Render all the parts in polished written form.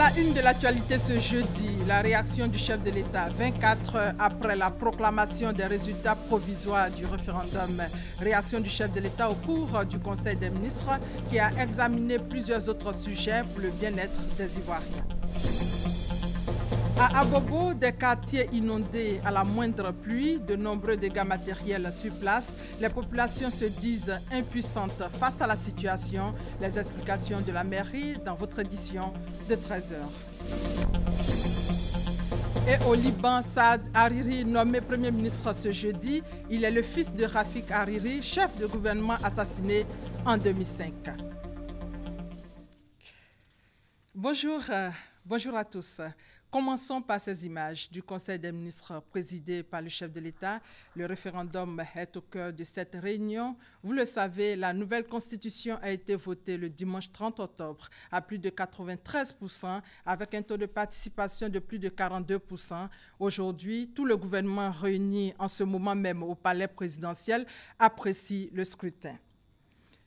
la une de l'actualité ce jeudi, la réaction du chef de l'État 24 heures après la proclamation des résultats provisoires du référendum. Réaction du chef de l'État au cours du Conseil des ministres qui a examiné plusieurs autres sujets pour le bien-être des Ivoiriens. À Abobo, des quartiers inondés à la moindre pluie, de nombreux dégâts matériels sur place. Les populations se disent impuissantes face à la situation. Les explications de la mairie dans votre édition de 13h. Et au Liban, Saad Hariri, nommé Premier ministre ce jeudi, il est le fils de Rafik Hariri, chef de gouvernement assassiné en 2005. Bonjour à tous. Commençons par ces images du Conseil des ministres présidé par le chef de l'État. Le référendum est au cœur de cette réunion. Vous le savez, la nouvelle constitution a été votée le dimanche 30 octobre à plus de 93%, avec un taux de participation de plus de 42%. Aujourd'hui, tout le gouvernement réuni en ce moment même au palais présidentiel apprécie le scrutin.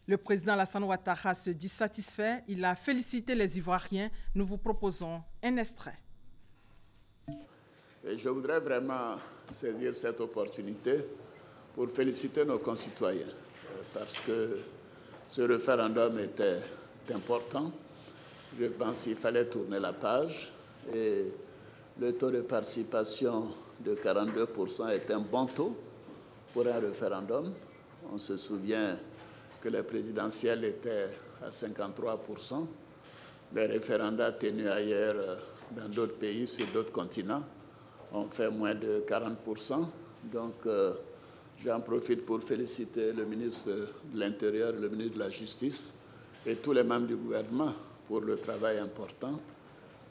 Le président Alassane Ouattara se dit satisfait. Il a félicité les Ivoiriens. Nous vous proposons un extrait. Et je voudrais vraiment saisir cette opportunité pour féliciter nos concitoyens parce que ce référendum était important. Je pense qu'il fallait tourner la page et le taux de participation de 42% est un bon taux pour un référendum. On se souvient que les présidentielles étaient à 53%. Les référendats tenus ailleurs dans d'autres pays, sur d'autres continents, ont fait moins de 40%. Donc, j'en profite pour féliciter le ministre de l'Intérieur, le ministre de la Justice et tous les membres du gouvernement pour le travail important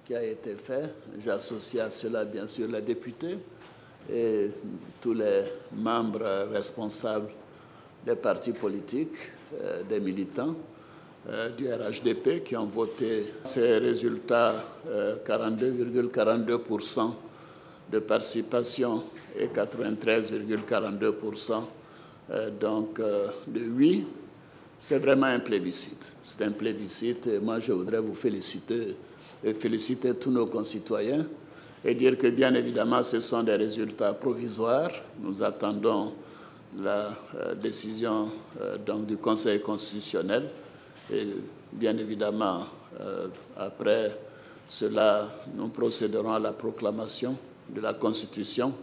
qui a été fait. J'associe à cela, bien sûr, les députés et tous les membres responsables des partis politiques, des militants du RHDP qui ont voté ces résultats, 42,42% de participation et 93,42% donc de oui. C'est vraiment un plébiscite. C'est un plébiscite et moi je voudrais vous féliciter et féliciter tous nos concitoyens et dire que bien évidemment ce sont des résultats provisoires. Nous attendons la décision donc, du Conseil constitutionnel et bien évidemment après cela nous procéderons à la proclamation de la Constitution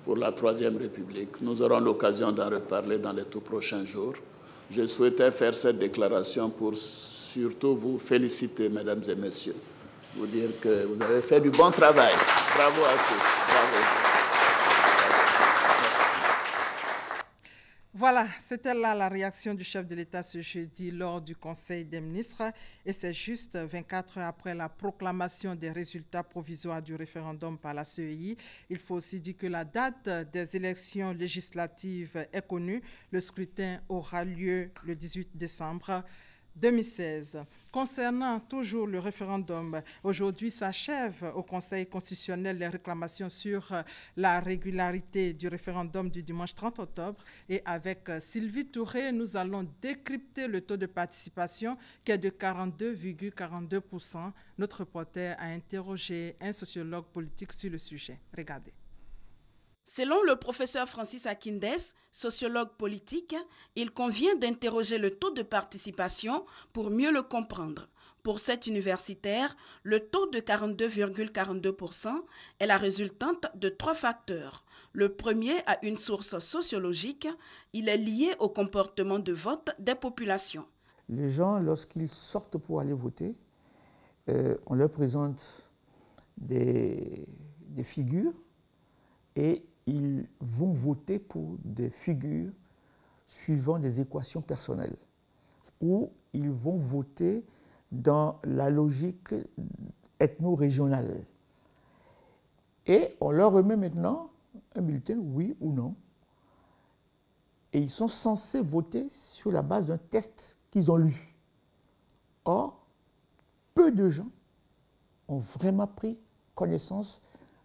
pour la Troisième République. Nous aurons l'occasion d'en reparler dans les tout prochains jours. Je souhaitais faire cette déclaration pour surtout vous féliciter, mesdames et messieurs, vous dire que vous avez fait du bon travail. Bravo à tous. Bravo. Voilà, c'était là la réaction du chef de l'État ce jeudi lors du Conseil des ministres. Et c'est juste 24 heures après la proclamation des résultats provisoires du référendum par la CEI. Il faut aussi dire que la date des élections législatives est connue. Le scrutin aura lieu le 18 décembre 2016. Concernant toujours le référendum, aujourd'hui s'achève au Conseil constitutionnel les réclamations sur la régularité du référendum du dimanche 30 octobre. Et avec Sylvie Touré, nous allons décrypter le taux de participation qui est de 42,42%. Notre reporter a interrogé un sociologue politique sur le sujet. Regardez. Selon le professeur Francis Akindes, sociologue politique, il convient d'interroger le taux de participation pour mieux le comprendre. Pour cet universitaire, le taux de 42,42% est la résultante de 3 facteurs. Le premier a une source sociologique, il est lié au comportement de vote des populations. Les gens, lorsqu'ils sortent pour aller voter, on leur présente des figures et ils vont voter pour des figures suivant des équations personnelles ou ils vont voter dans la logique ethno-régionale. Et on leur remet maintenant un bulletin, oui ou non. Et ils sont censés voter sur la base d'un test qu'ils ont lu. Or, peu de gens ont vraiment pris connaissance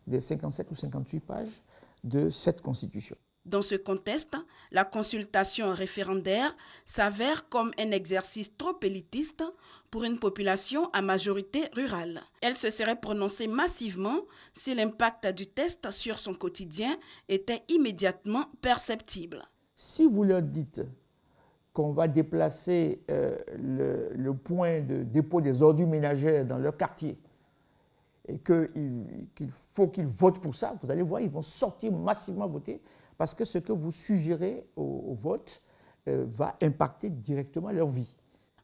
des 57 ou 58 pages de cette Constitution. Dans ce contexte, la consultation référendaire s'avère comme un exercice trop élitiste pour une population à majorité rurale. Elle se serait prononcée massivement si l'impact du test sur son quotidien était immédiatement perceptible. Si vous leur dites qu'on va déplacer le point de dépôt des ordures ménagères dans leur quartier et qu'il faut qu'ils votent pour ça, vous allez voir, ils vont sortir massivement voter parce que ce que vous suggérez au vote va impacter directement leur vie.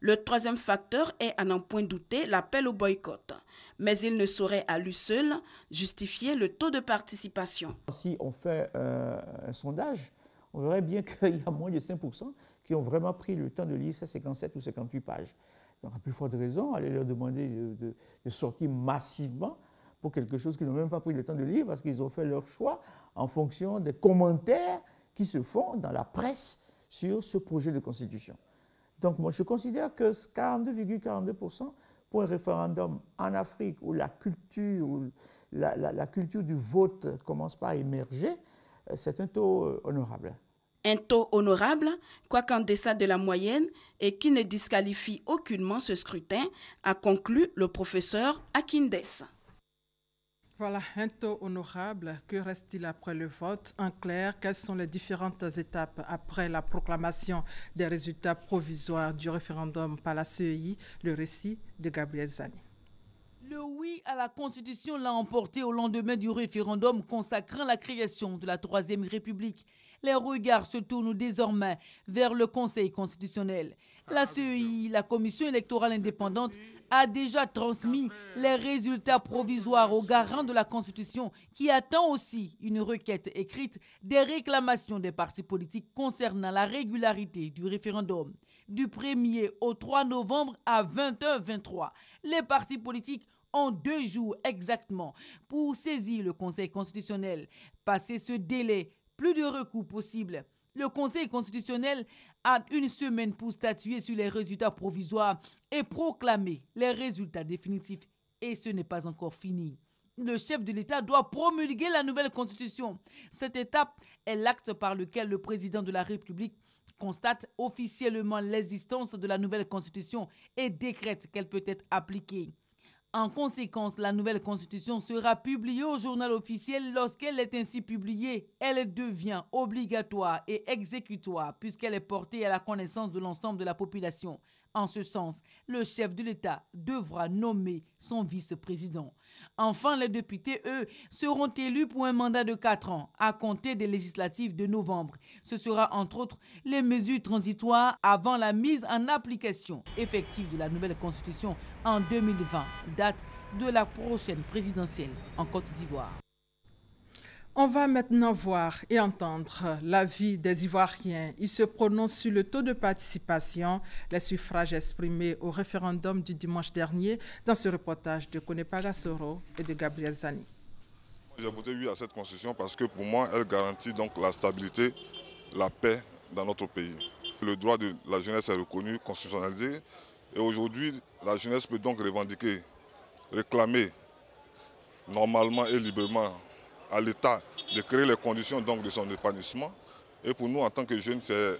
Le troisième facteur est, à n'en point douter, l'appel au boycott. Mais il ne saurait à lui seul justifier le taux de participation. Si on fait un sondage, on verrait bien qu'il y a moins de 5% qui ont vraiment pris le temps de lire ces 57 ou 58 pages. Donc, à plus forte raison, allez leur demander de sortir massivement pour quelque chose qu'ils n'ont même pas pris le temps de lire parce qu'ils ont fait leur choix en fonction des commentaires qui se font dans la presse sur ce projet de constitution. Donc, moi, je considère que 42,42% pour un référendum en Afrique où la culture du vote commence pas à émerger, c'est un taux honorable. Un taux honorable, quoiqu'en deçà de la moyenne et qui ne disqualifie aucunement ce scrutin, a conclu le professeur Akindes. Voilà, un taux honorable. Que reste-t-il après le vote? En clair, quelles sont les différentes étapes après la proclamation des résultats provisoires du référendum par la CEI? Le récit de Gabriel Zani. Le oui à la Constitution l'a emporté au lendemain du référendum consacrant la création de la Troisième République. Les regards se tournent désormais vers le Conseil constitutionnel. La CEI, la Commission électorale indépendante, a déjà transmis les résultats provisoires au garant de la Constitution qui attend aussi une requête écrite des réclamations des partis politiques concernant la régularité du référendum. Du 1er au 3 novembre à 20h23, les partis politiques ont 2 jours exactement pour saisir le Conseil constitutionnel. Passé ce délai, plus de recours possible. Le Conseil constitutionnel a 1 semaine pour statuer sur les résultats provisoires et proclamer les résultats définitifs. Et ce n'est pas encore fini. Le chef de l'État doit promulguer la nouvelle constitution. Cette étape est l'acte par lequel le président de la République constate officiellement l'existence de la nouvelle constitution et décrète qu'elle peut être appliquée. En conséquence, la nouvelle constitution sera publiée au journal officiel. Lorsqu'elle est ainsi publiée, elle devient obligatoire et exécutoire puisqu'elle est portée à la connaissance de l'ensemble de la population. En ce sens, le chef de l'État devra nommer son vice-président. Enfin, les députés, eux, seront élus pour un mandat de 4 ans, à compter des législatives de novembre. Ce sera entre autres les mesures transitoires avant la mise en application effective de la nouvelle constitution en 2020, date de la prochaine présidentielle en Côte d'Ivoire. On va maintenant voir et entendre l'avis des Ivoiriens. Ils se prononcent sur le taux de participation, les suffrages exprimés au référendum du dimanche dernier dans ce reportage de Konepaga Soro et de Gabriel Zani. J'ai voté oui à cette constitution parce que pour moi, elle garantit donc la stabilité, la paix dans notre pays. Le droit de la jeunesse est reconnu, constitutionnalisé et aujourd'hui, la jeunesse peut donc revendiquer, réclamer normalement et librement à l'État de créer les conditions donc de son épanouissement. Et pour nous, en tant que jeunes, c'est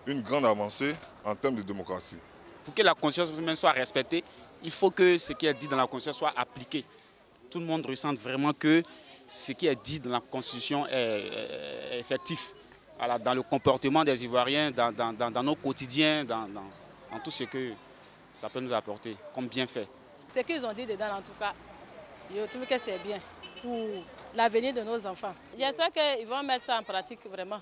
une grande avancée en termes de démocratie. Pour que la Constitution même soit respectée, il faut que ce qui est dit dans la Constitution soit appliqué. Tout le monde ressente vraiment que ce qui est dit dans la Constitution est effectif. Voilà, dans le comportement des Ivoiriens, dans nos quotidiens, dans tout ce que ça peut nous apporter comme bienfait. Ce qu'ils ont dit dedans, en tout cas, je trouve que c'est bien pour l'avenir de nos enfants. J'espère qu'ils vont mettre ça en pratique vraiment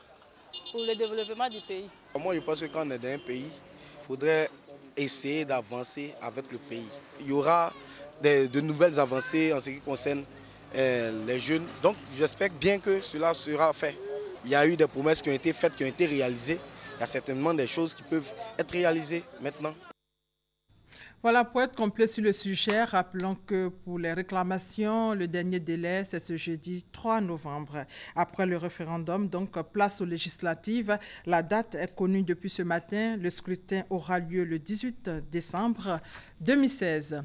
pour le développement du pays. Moi, je pense que quand on est dans un pays, il faudrait essayer d'avancer avec le pays. Il y aura de nouvelles avancées en ce qui concerne les jeunes. Donc, j'espère bien que cela sera fait. Il y a eu des promesses qui ont été faites, qui ont été réalisées. Il y a certainement des choses qui peuvent être réalisées maintenant. Voilà, pour être complet sur le sujet, rappelons que pour les réclamations, le dernier délai, c'est ce jeudi 3 novembre. Après le référendum, donc place aux législatives. La date est connue depuis ce matin. Le scrutin aura lieu le 18 décembre 2016.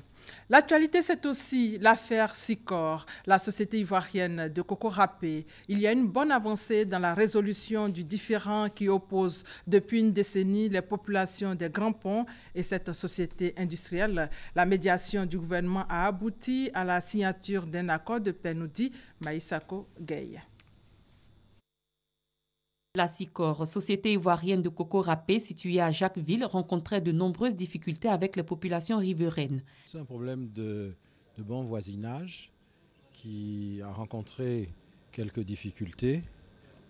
L'actualité, c'est aussi l'affaire Sicor, la société ivoirienne de coco râpé. Il y a une bonne avancée dans la résolution du différend qui oppose depuis une décennie les populations des Grands Ponts et cette société industrielle. La médiation du gouvernement a abouti à la signature d'un accord de paix, nous dit Maïsako Gueye. La Sicor, société ivoirienne de coco râpé située à Jacquesville, rencontrait de nombreuses difficultés avec les populations riveraines. C'est un problème de bon voisinage qui a rencontré quelques difficultés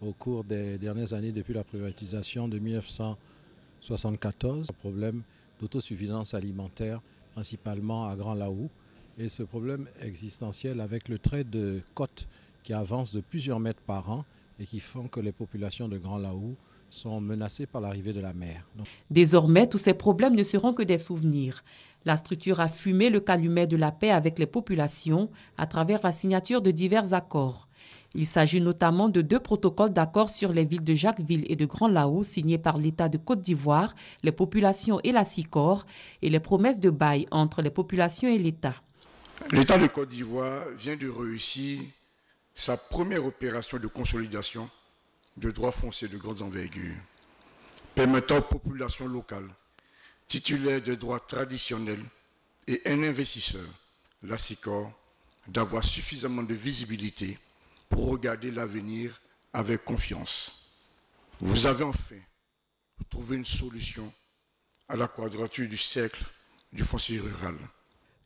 au cours des dernières années depuis la privatisation de 1974. Un problème d'autosuffisance alimentaire, principalement à Grand Laou. Et ce problème existentiel avec le trait de côte qui avance de plusieurs mètres par an et qui font que les populations de Grand Laou sont menacées par l'arrivée de la mer. Désormais, tous ces problèmes ne seront que des souvenirs. La structure a fumé le calumet de la paix avec les populations à travers la signature de divers accords. Il s'agit notamment de 2 protocoles d'accord sur les villes de Jacquesville et de Grand Laou signés par l'État de Côte d'Ivoire, les populations et la Sicor, et les promesses de bail entre les populations et l'État. L'État de Côte d'Ivoire vient de réussir sa première opération de consolidation de droits fonciers de grande envergure, permettant aux populations locales, titulaires de droits traditionnels et un investisseur, la Sicor, d'avoir suffisamment de visibilité pour regarder l'avenir avec confiance. Vous avez enfin trouvé une solution à la quadrature du cercle du foncier rural.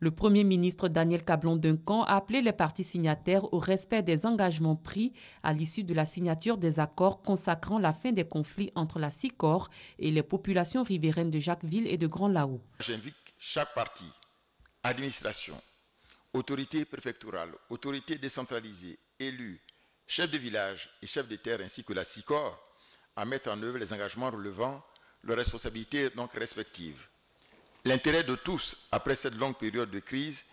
Le Premier ministre Daniel Cablon-Duncan a appelé les parties signataires au respect des engagements pris à l'issue de la signature des accords consacrant la fin des conflits entre la Sicor et les populations riveraines de Jacquesville et de Grand Laou. J'invite chaque partie, administration, autorité préfectorale, autorité décentralisée, élus, chefs de village et chefs de terre ainsi que la Sicor à mettre en œuvre les engagements relevant leurs responsabilités donc respectives. L'intérêt de tous, après cette longue période de crise,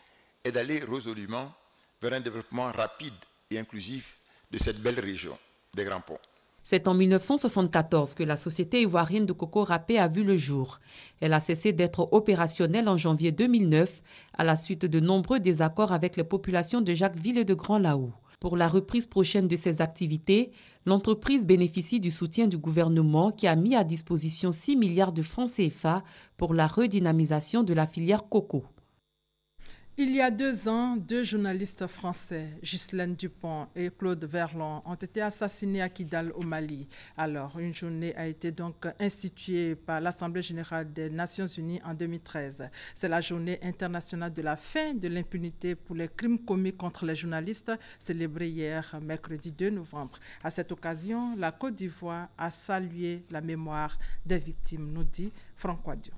est d'aller résolument vers un développement rapide et inclusif de cette belle région des Grands Ponts. C'est en 1974 que la société ivoirienne de coco râpé a vu le jour. Elle a cessé d'être opérationnelle en janvier 2009 à la suite de nombreux désaccords avec les populations de Jacquesville et de Grand Laou. Pour la reprise prochaine de ses activités, l'entreprise bénéficie du soutien du gouvernement qui a mis à disposition 6 milliards de francs CFA pour la redynamisation de la filière coco. Il y a 2 ans, 2 journalistes français, Ghislaine Dupont et Claude Verlon, ont été assassinés à Kidal au Mali. Alors, une journée a été donc instituée par l'Assemblée générale des Nations unies en 2013. C'est la journée internationale de la fin de l'impunité pour les crimes commis contre les journalistes, célébrée hier, mercredi 2 novembre. À cette occasion, la Côte d'Ivoire a salué la mémoire des victimes, nous dit Franck Wadio.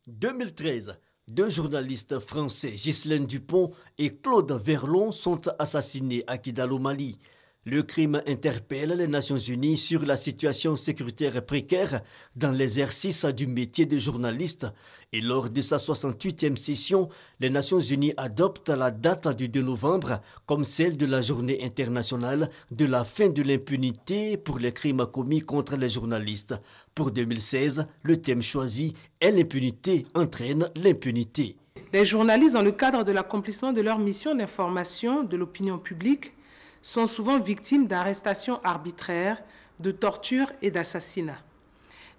2013. 2 journalistes français, Ghislaine Dupont et Claude Verlon, sont assassinés à Kidal au Mali. Le crime interpelle les Nations unies sur la situation sécuritaire précaire dans l'exercice du métier de journaliste. Et lors de sa 68e session, les Nations unies adoptent la date du 2 novembre comme celle de la journée internationale de la fin de l'impunité pour les crimes commis contre les journalistes. Pour 2016, le thème choisi est l'impunité entraîne l'impunité. Les journalistes, dans le cadre de l'accomplissement de leur mission d'information de l'opinion publique, sont souvent victimes d'arrestations arbitraires, de tortures et d'assassinats.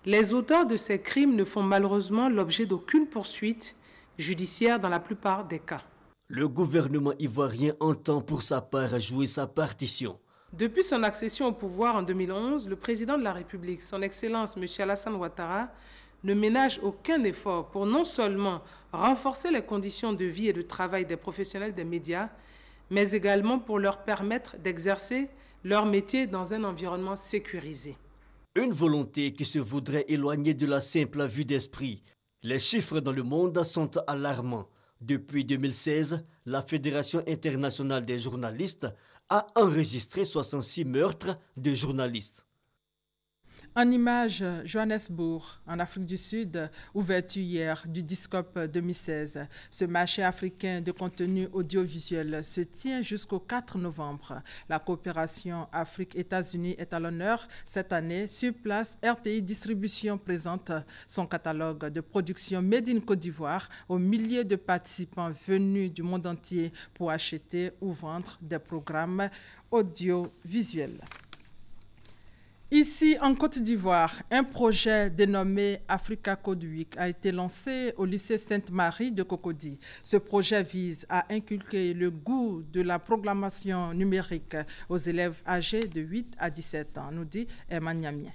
Les auteurs de ces crimes ne font malheureusement l'objet d'aucune poursuite judiciaire dans la plupart des cas. Le gouvernement ivoirien entend pour sa part jouer sa partition. Depuis son accession au pouvoir en 2011, le président de la République, son Excellence M. Alassane Ouattara, ne ménage aucun effort pour non seulement renforcer les conditions de vie et de travail des professionnels des médias, mais également pour leur permettre d'exercer leur métier dans un environnement sécurisé. Une volonté qui se voudrait éloigner de la simple vue d'esprit. Les chiffres dans le monde sont alarmants. Depuis 2016, la Fédération internationale des journalistes a enregistré 66 meurtres de journalistes. En image, Johannesburg, en Afrique du Sud, ouverture hier du Discop 2016. Ce marché africain de contenu audiovisuel se tient jusqu'au 4 novembre. La coopération Afrique-États-Unis est à l'honneur cette année. Sur place, RTI Distribution présente son catalogue de production Made in Côte d'Ivoire aux milliers de participants venus du monde entier pour acheter ou vendre des programmes audiovisuels. Ici, en Côte d'Ivoire, un projet dénommé Africa Code Week a été lancé au lycée Sainte-Marie de Cocody. Ce projet vise à inculquer le goût de la programmation numérique aux élèves âgés de 8 à 17 ans, nous dit Emma Niamien.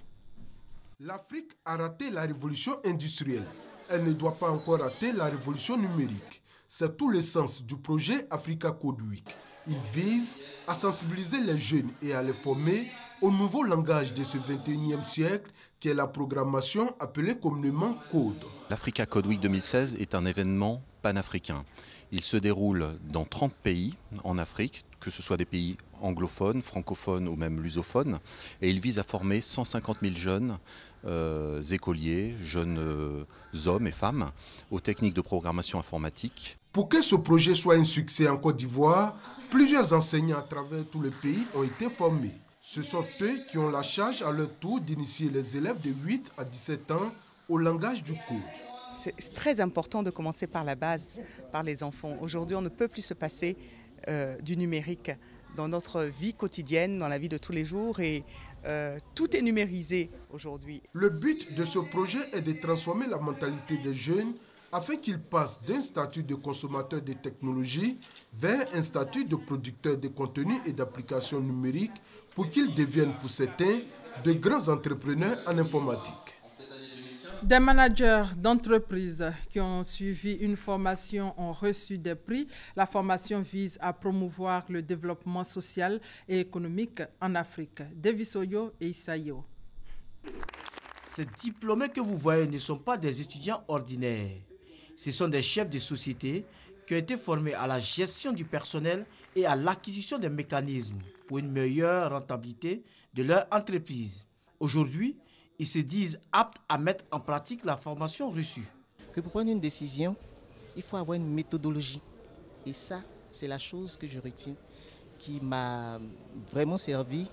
L'Afrique a raté la révolution industrielle. Elle ne doit pas encore rater la révolution numérique. C'est tout le sens du projet Africa Code Week. Il vise à sensibiliser les jeunes et à les former au nouveau langage de ce 21e siècle qui est la programmation appelée communément code. L'Africa Code Week 2016 est un événement panafricain. Il se déroule dans 30 pays en Afrique, que ce soit des pays anglophones, francophones ou même lusophones, et il vise à former 150 000 jeunes écoliers, jeunes hommes et femmes aux techniques de programmation informatique. Pour que ce projet soit un succès en Côte d'Ivoire, plusieurs enseignants à travers tout le pays ont été formés. Ce sont eux qui ont la charge à leur tour d'initier les élèves de 8 à 17 ans au langage du code. C'est très important de commencer par la base, par les enfants. Aujourd'hui, on ne peut plus se passer du numérique dans notre vie quotidienne, dans la vie de tous les jours, et tout est numérisé aujourd'hui. Le but de ce projet est de transformer la mentalité des jeunes afin qu'ils passent d'un statut de consommateur de technologie vers un statut de producteur de contenu et d'applications numériques pour qu'ils deviennent pour certains de grands entrepreneurs en informatique. Des managers d'entreprises qui ont suivi une formation ont reçu des prix. La formation vise à promouvoir le développement social et économique en Afrique. Davis Oyo et Isayo. Ces diplômés que vous voyez ne sont pas des étudiants ordinaires. Ce sont des chefs de société qui ont été formés à la gestion du personnel et à l'acquisition des mécanismes pour une meilleure rentabilité de leur entreprise. Aujourd'hui, ils se disent aptes à mettre en pratique la formation reçue. Que pour prendre une décision, il faut avoir une méthodologie. Et ça, c'est la chose que je retiens, qui m'a vraiment servi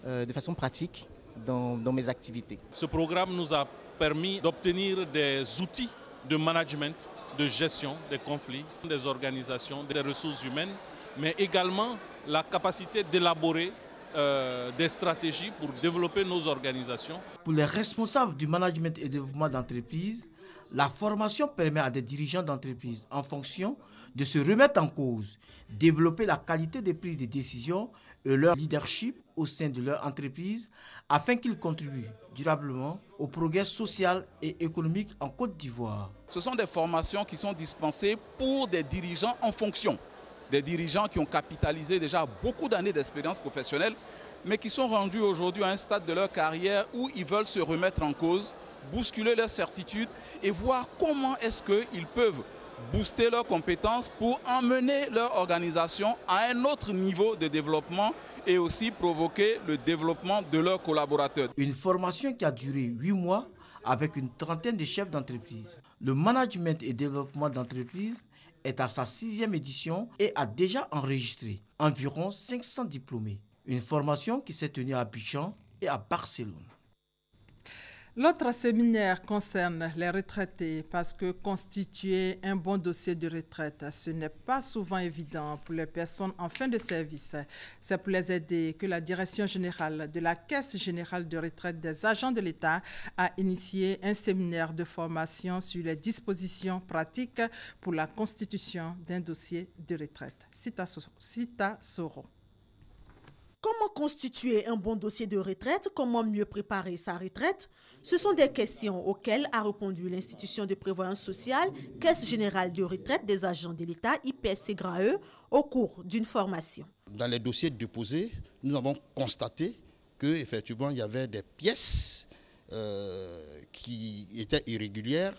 de façon pratique dans mes activités. Ce programme nous a permis d'obtenir des outils de management, de gestion des conflits, des organisations, des ressources humaines, mais également la capacité d'élaborer des stratégies pour développer nos organisations. Pour les responsables du management et développement d'entreprise, la formation permet à des dirigeants d'entreprise, en fonction de se remettre en cause, développer la qualité des prises de décision et leur leadership au sein de leur entreprise afin qu'ils contribuent durablement au progrès social et économique en Côte d'Ivoire. Ce sont des formations qui sont dispensées pour des dirigeants en fonction. Des dirigeants qui ont capitalisé déjà beaucoup d'années d'expérience professionnelle, mais qui sont rendus aujourd'hui à un stade de leur carrière où ils veulent se remettre en cause, bousculer leurs certitudes et voir comment est-ce qu'ils peuvent booster leurs compétences pour emmener leur organisation à un autre niveau de développement et aussi provoquer le développement de leurs collaborateurs. Une formation qui a duré 8 mois avec une trentaine de chefs d'entreprise. Le management et développement d'entreprise est à sa 6e édition et a déjà enregistré environ 500 diplômés. Une formation qui s'est tenue à Abidjan et à Barcelone. L'autre séminaire concerne les retraités parce que constituer un bon dossier de retraite, ce n'est pas souvent évident pour les personnes en fin de service. C'est pour les aider que la Direction générale de la Caisse générale de retraite des agents de l'État a initié un séminaire de formation sur les dispositions pratiques pour la constitution d'un dossier de retraite. Sita Soro. Comment constituer un bon dossier de retraite? Comment mieux préparer sa retraite? Ce sont des questions auxquelles a répondu l'institution de prévoyance sociale, Caisse générale de retraite des agents de l'État, IPS-SEGRAE, au cours d'une formation. Dans les dossiers déposés, nous avons constaté qu'effectivement, il y avait des pièces qui étaient irrégulières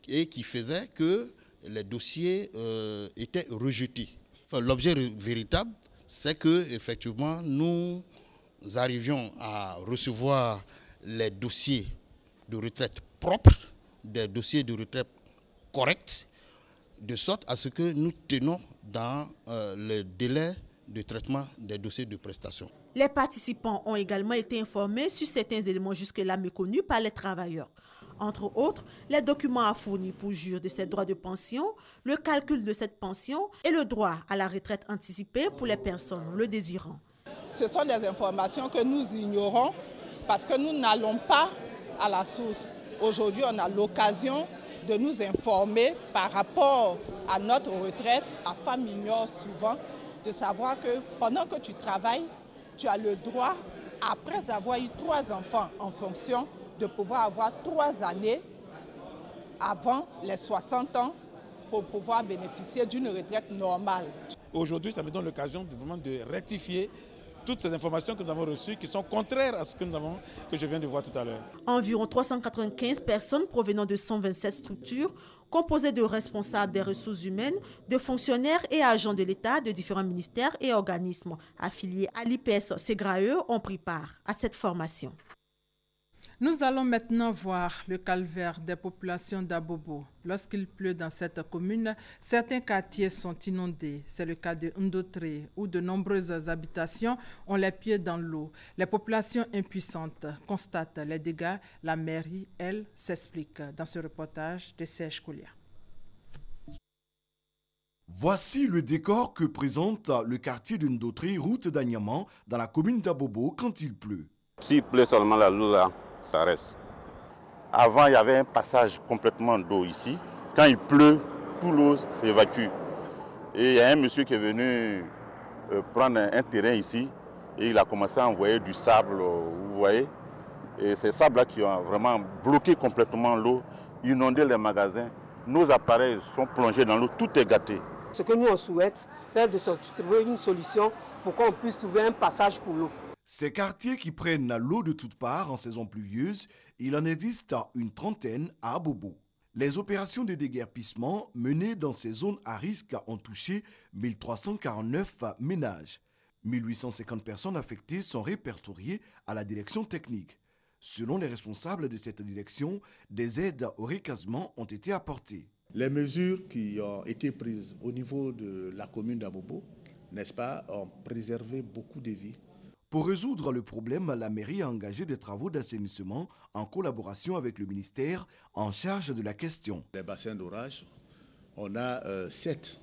et qui faisaient que les dossiers étaient rejetés. Enfin, l'objet véritable, c'est que effectivement nous arrivions à recevoir les dossiers de retraite propres, des dossiers de retraite corrects, de sorte à ce que nous tenons dans le délai de traitement des dossiers de prestations. Les participants ont également été informés sur certains éléments jusque-là méconnus par les travailleurs. Entre autres, les documents à fournir pour jure de ces droits de pension, le calcul de cette pension et le droit à la retraite anticipée pour les personnes le désirant. Ce sont des informations que nous ignorons parce que nous n'allons pas à la source. Aujourd'hui, on a l'occasion de nous informer par rapport à notre retraite. La femme ignore souvent de savoir que pendant que tu travailles, tu as le droit, après avoir eu 3 enfants en fonction, de pouvoir avoir 3 années avant les 60 ans pour pouvoir bénéficier d'une retraite normale. Aujourd'hui, ça me donne l'occasion de rectifier toutes ces informations que nous avons reçues qui sont contraires à ce que je viens de voir tout à l'heure. Environ 395 personnes provenant de 127 structures composées de responsables des ressources humaines, de fonctionnaires et agents de l'État de différents ministères et organismes affiliés à l'IPS Ségrae ont pris part à cette formation. Nous allons maintenant voir le calvaire des populations d'Abobo. Lorsqu'il pleut dans cette commune, certains quartiers sont inondés. C'est le cas de Ndotré, où de nombreuses habitations ont les pieds dans l'eau. Les populations impuissantes constatent les dégâts. La mairie, elle, s'explique dans ce reportage de Serge Koulia. Voici le décor que présente le quartier de Ndotré, route d'Agnaman, dans la commune d'Abobo quand il pleut. S'il pleut seulement la l'eau là, ça reste. Avant, il y avait un passage complètement d'eau ici. Quand il pleut, tout l'eau s'évacue. Et il y a un monsieur qui est venu prendre un terrain ici et il a commencé à envoyer du sable, vous voyez. Et ces sables-là qui ont vraiment bloqué complètement l'eau, inondé les magasins. Nos appareils sont plongés dans l'eau, tout est gâté. Ce que nous on souhaite, c'est de trouver une solution pour qu'on puisse trouver un passage pour l'eau. Ces quartiers qui prennent l'eau de toutes parts en saison pluvieuse, il en existe une trentaine à Abobo. Les opérations de déguerpissement menées dans ces zones à risque ont touché 1349 ménages. 1850 personnes affectées sont répertoriées à la direction technique. Selon les responsables de cette direction, des aides au recasement ont été apportées. Les mesures qui ont été prises au niveau de la commune d'Abobo, n'est-ce pas, ont préservé beaucoup de vies. Pour résoudre le problème, la mairie a engagé des travaux d'assainissement en collaboration avec le ministère en charge de la question. Les bassins d'orage, on a 7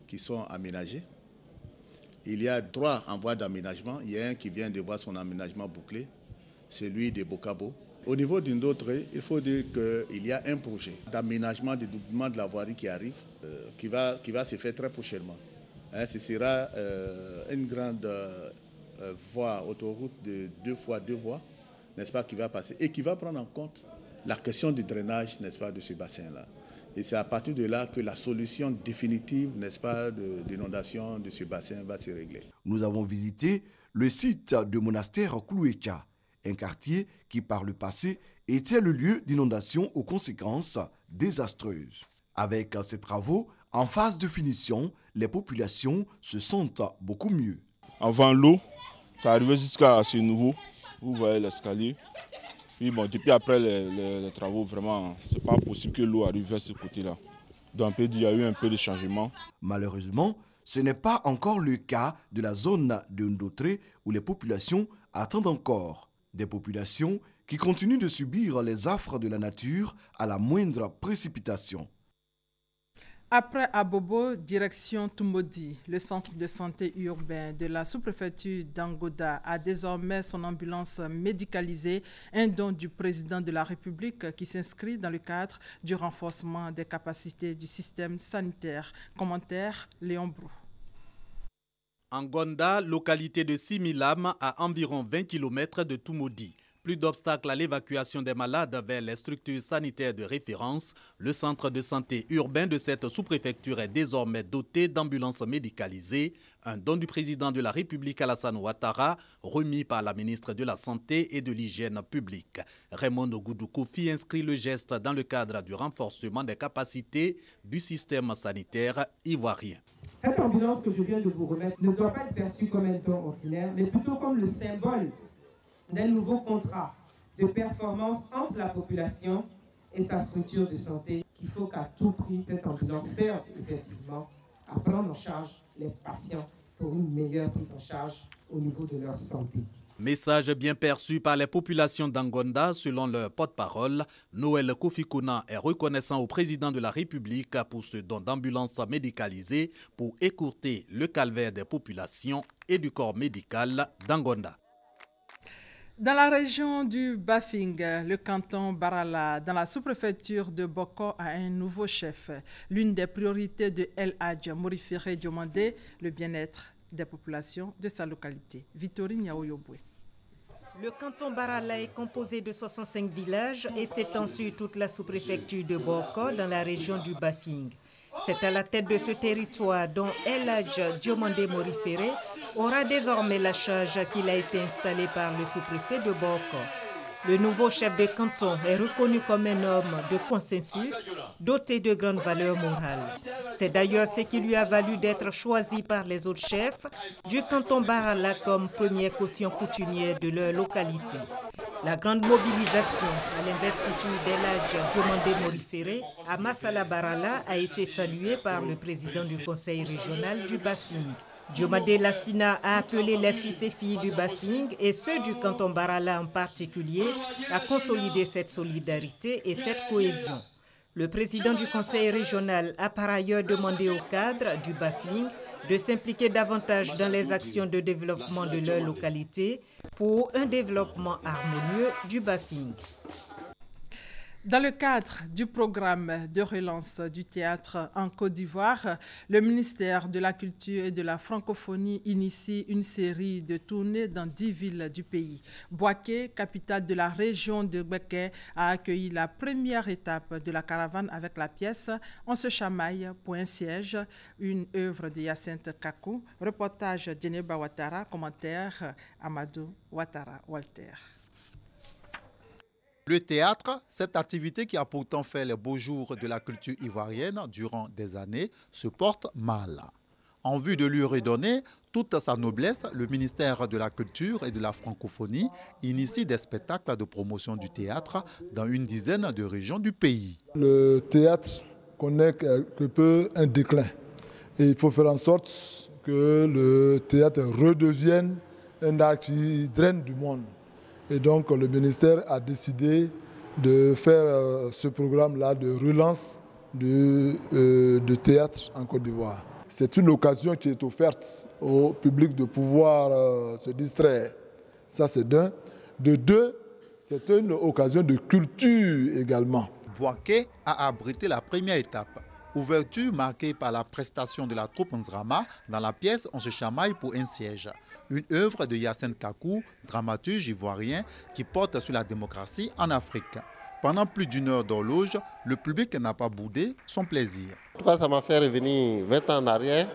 qui sont aménagés. Il y a 3 en voie d'aménagement. Il y a un qui vient de voir son aménagement bouclé, celui de Bokabo. Au niveau d'une autre, il faut dire qu'il y a un projet d'aménagement, de doublement de la voirie qui arrive, qui va se faire très prochainement. Ce sera une grande voie, autoroute de 2 fois 2 voies, n'est-ce pas, qui va passer et qui va prendre en compte la question du drainage, n'est-ce pas, de ce bassin-là. Et c'est à partir de là que la solution définitive, n'est-ce pas, d'inondation de ce bassin va se régler. Nous avons visité le site du monastère Kloueka, un quartier qui par le passé était le lieu d'inondation aux conséquences désastreuses. Avec ces travaux, en phase de finition, les populations se sentent beaucoup mieux. Avant l'eau, ça arrivait jusqu'à ce niveau, vous voyez l'escalier. Puis bon, depuis après les travaux, vraiment, c'est pas possible que l'eau arrive vers ce côté-là. Donc il y a eu un peu de changement. Malheureusement, ce n'est pas encore le cas de la zone de Ndotré où les populations attendent encore. Des populations qui continuent de subir les affres de la nature à la moindre précipitation. Après Abobo, direction Tumodi, le centre de santé urbain de la sous-préfecture d'Angoda a désormais son ambulance médicalisée, un don du président de la République qui s'inscrit dans le cadre du renforcement des capacités du système sanitaire. Commentaire Léon Brou. Angonda, localité de Similam, à environ 20 km de Tumodi. Plus d'obstacles à l'évacuation des malades vers les structures sanitaires de référence, le centre de santé urbain de cette sous-préfecture est désormais doté d'ambulances médicalisées, un don du président de la République Alassane Ouattara, remis par la ministre de la Santé et de l'Hygiène publique. Raymond Goudou-Kofi inscrit le geste dans le cadre du renforcement des capacités du système sanitaire ivoirien. Cette ambulance que je viens de vous remettre ne doit pas être perçue comme un don ordinaire, mais plutôt comme le symbole d'un nouveau contrat de performance entre la population et sa structure de santé, qu'il faut qu'à tout prix, cette ambulance serve effectivement à prendre en charge les patients pour une meilleure prise en charge au niveau de leur santé. Message bien perçu par les populations d'Angonda, selon leur porte-parole. Noël Kofikuna est reconnaissant au président de la République pour ce don d'ambulance médicalisée pour écourter le calvaire des populations et du corps médical d'Angonda. Dans la région du Bafing, le canton Barala, dans la sous-préfecture de Boko, a un nouveau chef. L'une des priorités de El Hadj Morifere Diomandé, le bien-être des populations de sa localité. Victorine Yaoyobwe. Le canton Barala est composé de 65 villages et s'étend sur toute la sous-préfecture de Boko dans la région du Bafing. C'est à la tête de ce territoire dont El Hadj Diomandé Morifere aura désormais la charge qu'il a été installé par le sous-préfet de Boko. Le nouveau chef de canton est reconnu comme un homme de consensus, doté de grandes valeurs morales. C'est d'ailleurs ce qui lui a valu d'être choisi par les autres chefs du canton Barala comme première caution coutumière de leur localité. La grande mobilisation à l'investiture d'El Hadj Diomandé Morifere à Massala Barala a été saluée par le président du conseil régional du Bafing. Diomandé Lassina a appelé les fils et filles du Bafing et ceux du canton Barala en particulier à consolider cette solidarité et cette cohésion. Le président du conseil régional a par ailleurs demandé aux cadres du Bafing de s'impliquer davantage dans les actions de développement de leur localité pour un développement harmonieux du Bafing. Dans le cadre du programme de relance du théâtre en Côte d'Ivoire, le ministère de la Culture et de la Francophonie initie une série de tournées dans 10 villes du pays. Boaké, capitale de la région de Beké, a accueilli la première étape de la caravane avec la pièce « On se chamaille pour un siège », une œuvre de Hyacinthe Kakou. Reportage Djeneba Ouattara, commentaire Amadou Ouattara Walter. Le théâtre, cette activité qui a pourtant fait les beaux jours de la culture ivoirienne durant des années, se porte mal. En vue de lui redonner toute sa noblesse, le ministère de la Culture et de la Francophonie initie des spectacles de promotion du théâtre dans une dizaine de régions du pays. Le théâtre connaît quelque peu un déclin et il faut faire en sorte que le théâtre redevienne un art qui draine du monde. Et donc le ministère a décidé de faire ce programme-là de relance de théâtre en Côte d'Ivoire. C'est une occasion qui est offerte au public de pouvoir se distraire. Ça c'est d'un. De deux, c'est une occasion de culture également. Boaké a abrité la première étape. Ouverture marquée par la prestation de la troupe Nzrama dans la pièce « On se chamaille pour un siège ». Une œuvre de Hyacinthe Kakou, dramaturge ivoirien, qui porte sur la démocratie en Afrique. Pendant plus d'une heure d'horloge, le public n'a pas boudé son plaisir. En tout cas, ça m'a fait revenir 20 ans en arrière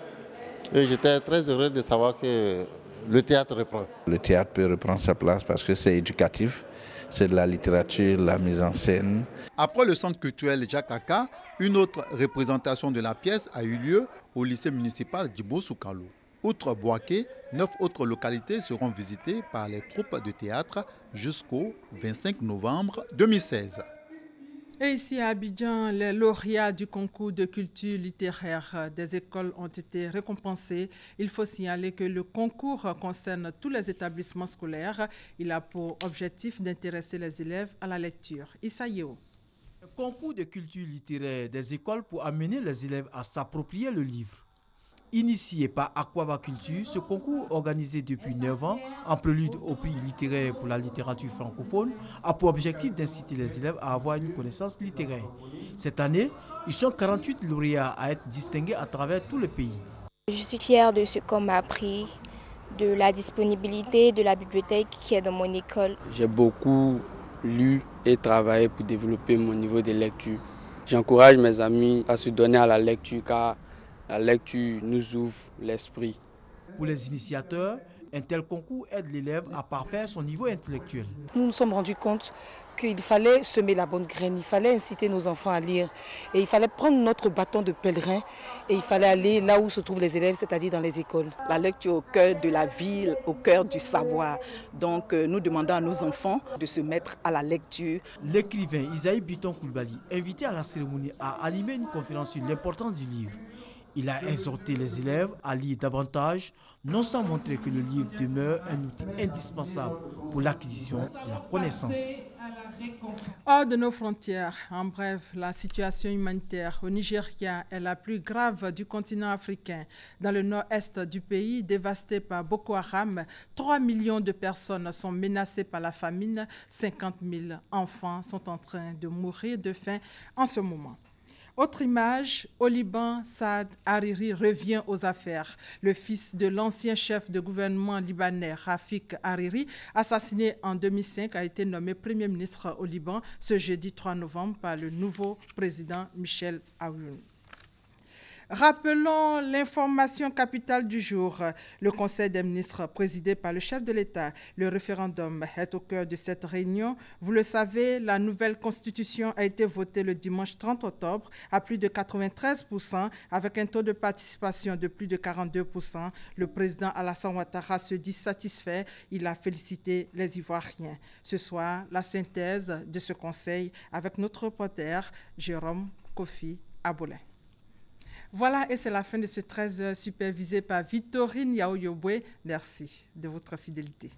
et j'étais très heureux de savoir que le théâtre reprend. Le théâtre peut reprendre sa place parce que c'est éducatif. C'est de la littérature, la mise en scène. Après le centre culturel Jacques Aka, une autre représentation de la pièce a eu lieu au lycée municipal d'Ibo Soukalo. Outre Boaké, 9 autres localités seront visitées par les troupes de théâtre jusqu'au 25 novembre 2016. Et ici à Abidjan, les lauréats du concours de culture littéraire des écoles ont été récompensés. Il faut signaler que le concours concerne tous les établissements scolaires. Il a pour objectif d'intéresser les élèves à la lecture. Issa Yeo. Le concours de culture littéraire des écoles pour amener les élèves à s'approprier le livre. Initié par Aquaba Culture, ce concours organisé depuis 9 ans, en prélude au prix littéraire pour la littérature francophone, a pour objectif d'inciter les élèves à avoir une connaissance littéraire. Cette année, ils sont 48 lauréats à être distingués à travers tout le pays. Je suis fière de ce qu'on m'a appris, de la disponibilité de la bibliothèque qui est dans mon école. J'ai beaucoup lu et travaillé pour développer mon niveau de lecture. J'encourage mes amis à se donner à la lecture car la lecture nous ouvre l'esprit. Pour les initiateurs, Un tel concours aide l'élève à parfaire son niveau intellectuel. Nous nous sommes rendus compte qu'il fallait semer la bonne graine, il fallait inciter nos enfants à lire et il fallait prendre notre bâton de pèlerin et il fallait aller là où se trouvent les élèves, c'est-à-dire dans les écoles. La lecture au cœur de la ville, au cœur du savoir. Donc nous demandons à nos enfants de se mettre à la lecture. L'écrivain Isaïe Biton Koulibaly, invité à la cérémonie, a animé une conférence sur l'importance du livre. Il a exhorté les élèves à lire davantage, non sans montrer que le livre demeure un outil indispensable pour l'acquisition de la connaissance. Hors de nos frontières, en bref, la situation humanitaire au Nigeria est la plus grave du continent africain. Dans le nord-est du pays, dévasté par Boko Haram, 3 millions de personnes sont menacées par la famine. 50 000 enfants sont en train de mourir de faim en ce moment. Autre image, au Liban, Saad Hariri revient aux affaires. Le fils de l'ancien chef de gouvernement libanais, Rafik Hariri, assassiné en 2005, a été nommé Premier ministre au Liban ce jeudi 3 novembre par le nouveau président Michel Aoun. Rappelons l'information capitale du jour. Le Conseil des ministres présidé par le chef de l'État, le référendum est au cœur de cette réunion. Vous le savez, la nouvelle constitution a été votée le dimanche 30 octobre à plus de 93%, avec un taux de participation de plus de 42%. Le président Alassane Ouattara se dit satisfait. Il a félicité les Ivoiriens. Ce soir, la synthèse de ce conseil avec notre reporter Jérôme Kofi Aboulin. Voilà, et c'est la fin de ce 13h supervisé par Victorine Yaoyobwe. Merci de votre fidélité.